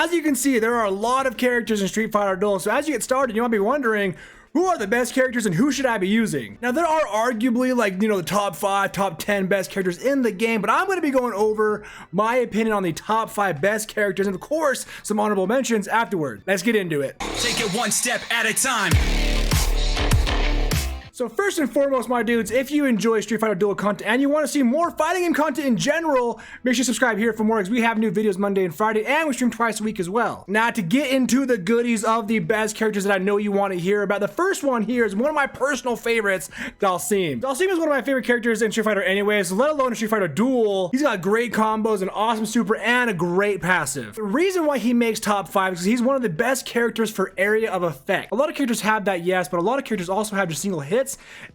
as you can see, there are a lot of characters in Street Fighter Duel. So as you get started, you might be wondering, who are the best characters and who should I be using? Now, there are arguably like, the top 5, top 10 best characters in the game, but I'm going to be going over my opinion on the top 5 best characters and of course, some honorable mentions afterward. Let's get into it. Take it one step at a time. So first and foremost, my dudes, if you enjoy Street Fighter Duel content and you want to see more fighting game content in general, make sure you subscribe here for more because we have new videos Monday and Friday and we stream twice a week as well. Now to get into the goodies of the best characters that I know you want to hear about, the first one here is one of my personal favorites, Dhalsim. Dhalsim is one of my favorite characters in Street Fighter anyways, let alone in Street Fighter Duel. He's got great combos, an awesome super, and a great passive. The reason why he makes top 5 is because he's one of the best characters for area of effect. A lot of characters have that, yes, but a lot of characters also have just single hits.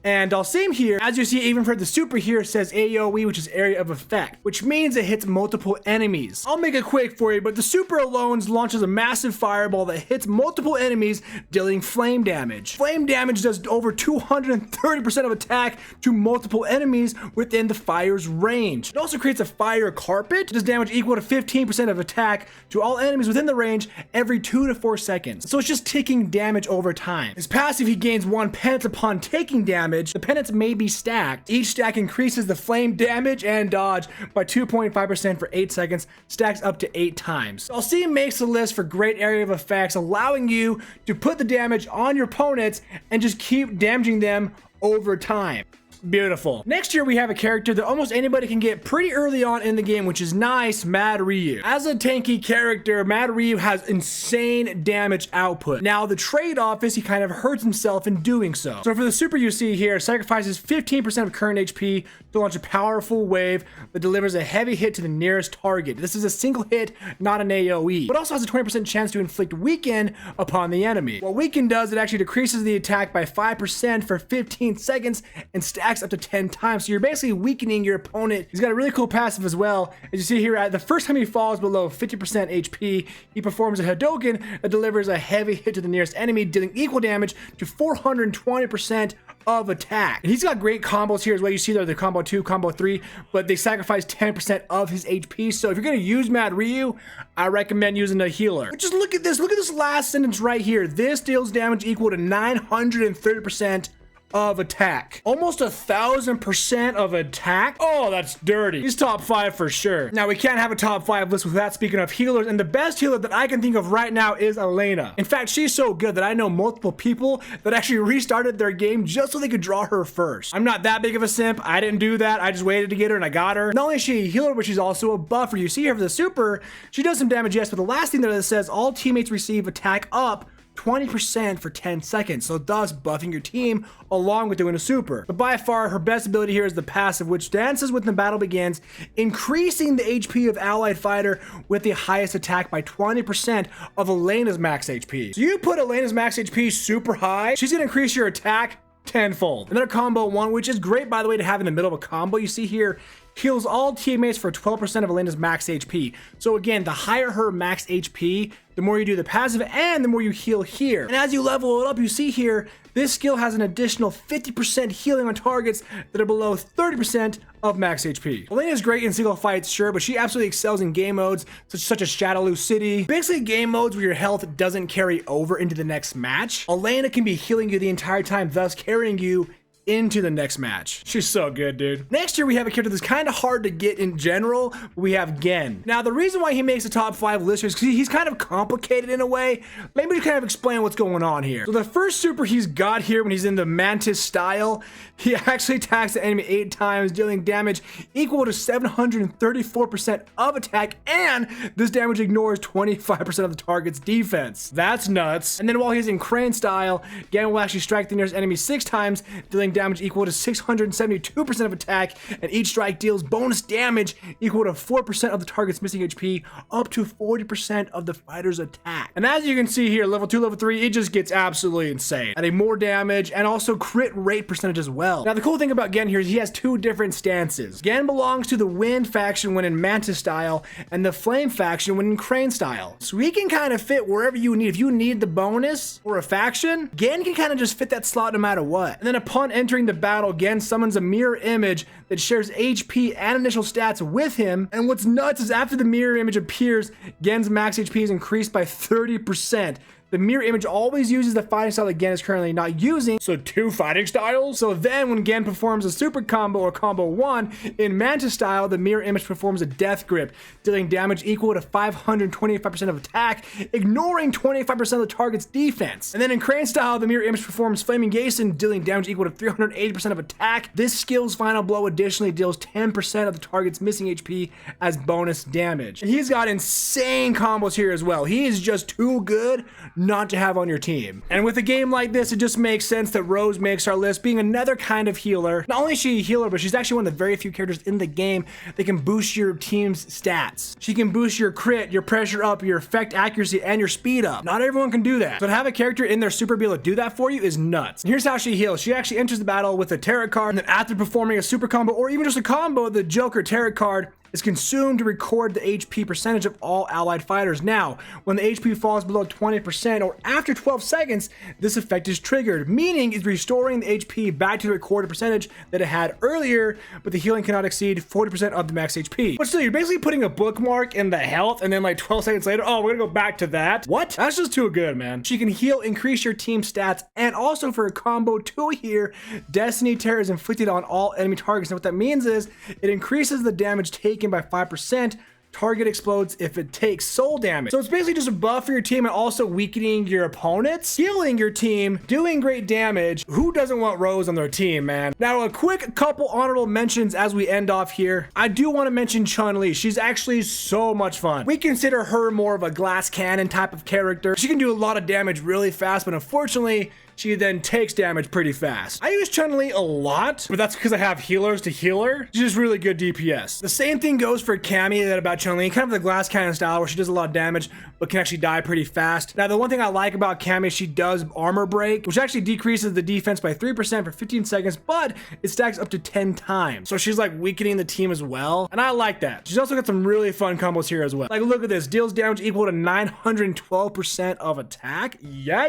And Dhalsim here, as you see, even for the super here, says AoE, which is area of effect, which means it hits multiple enemies. I'll make it quick for you, but the super alone launches a massive fireball that hits multiple enemies, dealing flame damage. Flame damage does over 230% of attack to multiple enemies within the fire's range. It also creates a fire carpet, does damage equal to 15% of attack to all enemies within the range every 2 to 4 seconds. So it's just ticking damage over time. His passive, he gains 1 penance upon taking damage. The penance may be stacked. Each stack increases the flame damage and dodge by 2.5% for 8 seconds, stacks up to 8 times. Dhalsim makes a list for great area of effects, allowing you to put the damage on your opponents and just keep damaging them over time. Beautiful. Next here we have a character that almost anybody can get pretty early on in the game, which is nice, Mad Ryu. As a tanky character, Mad Ryu has insane damage output. Now the trade-off is he kind of hurts himself in doing so. So for the super you see here, sacrifices 15% of current HP to launch a powerful wave that delivers a heavy hit to the nearest target. This is a single hit, not an AoE, but also has a 20% chance to inflict weaken upon the enemy. What weaken does, it actually decreases the attack by 5% for 15 seconds and stacks up to 10 times. So you're basically weakening your opponent. He's got a really cool passive as well. As you see here, at the first time he falls below 50% HP, he performs a Hadouken that delivers a heavy hit to the nearest enemy, dealing equal damage to 420% of attack. And he's got great combos here as well. You see there the combo 2, combo 3, but they sacrifice 10% of his HP. So if you're going to use Mad Ryu, I recommend using a healer. But just look at this last sentence right here. This deals damage equal to 930% of attack. Almost 1,000% of attack. Oh, that's dirty. He's top 5 for sure. Now we can't have a top 5 list without speaking of healers, and the best healer that I can think of right now is Elena. In fact, she's so good that I know multiple people that actually restarted their game just so they could draw her first. I'm not that big of a simp. I didn't do that. I just waited to get her and I got her. Not only is she a healer, but she's also a buffer. You see her for the super, she does some damage, yes, but the last thing there that says all teammates receive attack up 20% for 10 seconds, so thus buffing your team along with doing a super. But by far her best ability here is the passive, which dances when the battle begins, increasing the HP of allied fighter with the highest attack by 20% of Elena's max HP. So you put Elena's max HP super high, she's gonna increase your attack tenfold. Another combo 1, which is great by the way to have in the middle of a combo, you see here, heals all teammates for 12% of Elena's max HP. So again, the higher her max HP, the more you do the passive and the more you heal here. And as you level it up, you see here, this skill has an additional 50% healing on targets that are below 30% of max HP. Elena is great in single fights, sure, but she absolutely excels in game modes such as Shadowloo City. Basically game modes where your health doesn't carry over into the next match. Elena can be healing you the entire time, thus carrying you into the next match. She's so good, dude. Next here we have a character that's kind of hard to get in general. We have Gen. Now the reason why he makes the top 5 list is because he's kind of complicated in a way. Let me kind of explain what's going on here. So the first super he's got here when he's in the Mantis style, he actually attacks the enemy 8 times, dealing damage equal to 734% of attack, and this damage ignores 25% of the target's defense. That's nuts. And then while he's in Crane style, Gen will actually strike the nearest enemy 6 times, dealing damage equal to 672% of attack, and each strike deals bonus damage equal to 4% of the target's missing HP, up to 40% of the fighter's attack. And as you can see here, level 2, level 3, it just gets absolutely insane, adding more damage and also crit rate percentage as well. Now the cool thing about Gen here is he has 2 different stances. Gen belongs to the Wind faction when in Mantis style, and the Flame faction when in Crane style. So he can kind of fit wherever you need. If you need the bonus or a faction, Gen can kind of just fit that slot no matter what. And then upon entering the battle, Gen summons a mirror image that shares HP and initial stats with him. And what's nuts is after the mirror image appears, Gen's max HP is increased by 30%. The mirror image always uses the fighting style that Gen is currently not using. So 2 fighting styles? So then when Gen performs a super combo or combo 1, in Manta style, the mirror image performs a death grip, dealing damage equal to 525% of attack, ignoring 25% of the target's defense. And then in Crane style, the mirror image performs Flaming Jason, dealing damage equal to 380% of attack. This skill's final blow additionally deals 10% of the target's missing HP as bonus damage. And he's got insane combos here as well. He is just too good not to have on your team. And with a game like this, it just makes sense that Rose makes our list, being another kind of healer. Not only is she a healer, but she's actually one of the very few characters in the game that can boost your team's stats. She can boost your crit, your pressure up, your effect accuracy, and your speed up. Not everyone can do that. So to have a character in their super be able to do that for you is nuts. And here's how she heals. She actually enters the battle with a tarot card, and then after performing a super combo or even just a combo, the Joker tarot card is consumed to record the HP percentage of all allied fighters. Now, when the HP falls below 20% or after 12 seconds, this effect is triggered, meaning it's restoring the HP back to the recorded percentage that it had earlier, but the healing cannot exceed 40% of the max HP. But still, you're basically putting a bookmark in the health, and then like 12 seconds later, oh, we're gonna go back to that. What? That's just too good, man. She can heal, increase your team stats, and also for a combo 2 here, Destiny Terror is inflicted on all enemy targets. And what that means is it increases the damage taken by 5%. Target explodes if it takes soul damage. So it's basically just a buff for your team and also weakening your opponents, healing your team, doing great damage. Who doesn't want Rose on their team, man? Now, a quick couple honorable mentions as we end off here. I do want to mention Chun-Li. She's actually so much fun. We consider her more of a glass cannon type of character. She can do a lot of damage really fast, but unfortunately, she then takes damage pretty fast. I use Chun-Li a lot, but that's because I have healers to heal her. She's just really good DPS. The same thing goes for Cammy that about Chun-Li, kind of the glass cannon style where she does a lot of damage, but can actually die pretty fast. Now, the one thing I like about Cammy is she does armor break, which actually decreases the defense by 3% for 15 seconds, but it stacks up to 10 times. So she's like weakening the team as well, and I like that. She's also got some really fun combos here as well. Like, look at this, deals damage equal to 912% of attack. Yeah.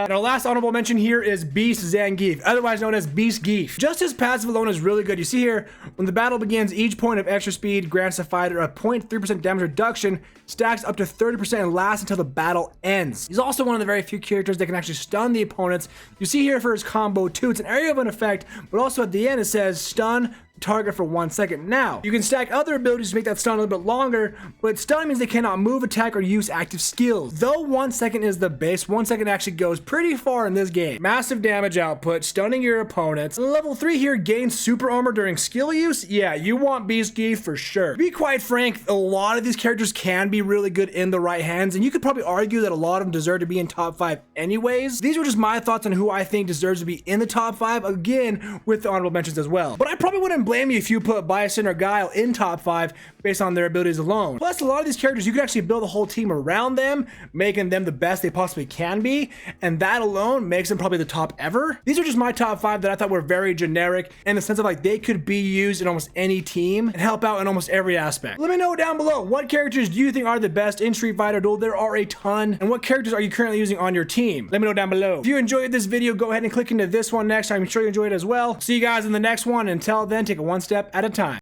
And our last honorable mention here is Beast Zangief, otherwise known as Beast Geef. Just his passive alone is really good. You see here, when the battle begins, each point of extra speed grants the fighter a 0.3% damage reduction, stacks up to 30%, and lasts until the battle ends. He's also one of the very few characters that can actually stun the opponents. You see here for his combo 2, it's an area of an effect, but also at the end it says stun target for 1 second. Now, you can stack other abilities to make that stun a little bit longer, but stun means they cannot move, attack, or use active skills. Though 1 second is the base, 1 second actually goes pretty far in this game. Massive damage output, stunning your opponents. Level 3 here gains super armor during skill use. Yeah, you want Beast Geef for sure. To be quite frank, a lot of these characters can be really good in the right hands, and you could probably argue that a lot of them deserve to be in top 5 anyways. These were just my thoughts on who I think deserves to be in the top 5, again, with the honorable mentions as well. But I probably wouldn't blame you if you put Bison or Guile in top 5 based on their abilities alone. Plus, a lot of these characters, you can actually build a whole team around them, making them the best they possibly can be, and that alone makes them probably the top ever. These are just my top 5 that I thought were very generic in the sense of like they could be used in almost any team and help out in almost every aspect. Let me know down below, what characters do you think are the best in Street Fighter Duel? There are a ton. And what characters are you currently using on your team? Let me know down below. If you enjoyed this video, go ahead and click into this one next. I'm sure you enjoyed it as well. See you guys in the next one. Until then, take it one step at a time.